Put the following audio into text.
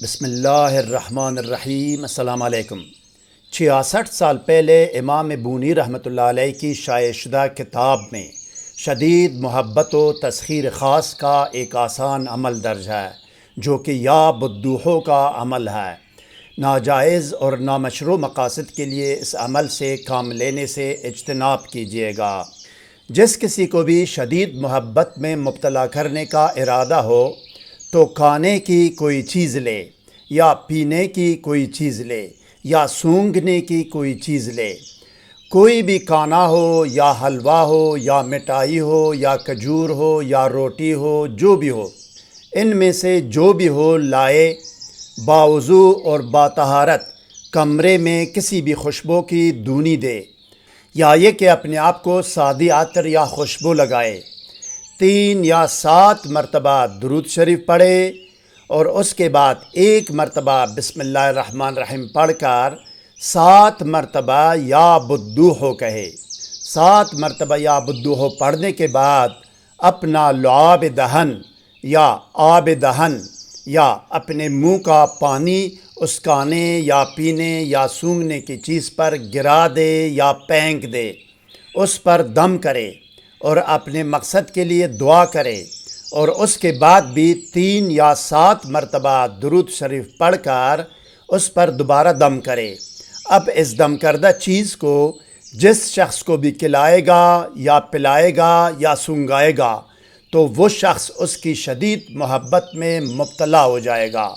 بسم اللہ الرحمن الرحیم۔ السلام علیکم۔ 66 سال پہلے امام بونی رحمۃ اللہ علیہ کی شائع شدہ کتاب میں شدید محبت و تسخیر خاص کا ایک آسان عمل درج ہے، جو کہ یا بدوحوں کا عمل ہے۔ ناجائز اور نامشروع مقاصد کے لیے اس عمل سے کام لینے سے اجتناب کیجیے گا۔ جس کسی کو بھی شدید محبت میں مبتلا کرنے کا ارادہ ہو تو کھانے کی کوئی چیز لے، یا پینے کی کوئی چیز لے، یا سونگھنے کی کوئی چیز لے۔ کوئی بھی کھانا ہو یا حلوہ ہو یا مٹھائی ہو یا کھجور ہو یا روٹی ہو، جو بھی ہو، ان میں سے جو بھی ہو لائے، باوضو اور باطہارت کمرے میں کسی بھی خوشبو کی دونی دے، یا یہ کہ اپنے آپ کو سادی عطر یا خوشبو لگائے، 3 یا 7 مرتبہ درود شریف پڑھے، اور اس کے بعد 1 مرتبہ بسم اللہ الرحمن الرحیم پڑھ کر 7 مرتبہ یا بدوحو کہے۔ 7 مرتبہ یا بدوحو پڑھنے کے بعد اپنا لعاب دہن یا آب دہن یا اپنے منہ کا پانی اس کھانے یا پینے یا سونگھنے کی چیز پر گرا دے یا پھینک دے، اس پر دم کرے اور اپنے مقصد کے لیے دعا کرے، اور اس کے بعد بھی 3 یا 7 مرتبہ درود شریف پڑھ کر اس پر دوبارہ دم کرے۔ اب اس دم کردہ چیز کو جس شخص کو بھی کھلائے گا یا پلائے گا یا سونگھائے گا تو وہ شخص اس کی شدید محبت میں مبتلا ہو جائے گا۔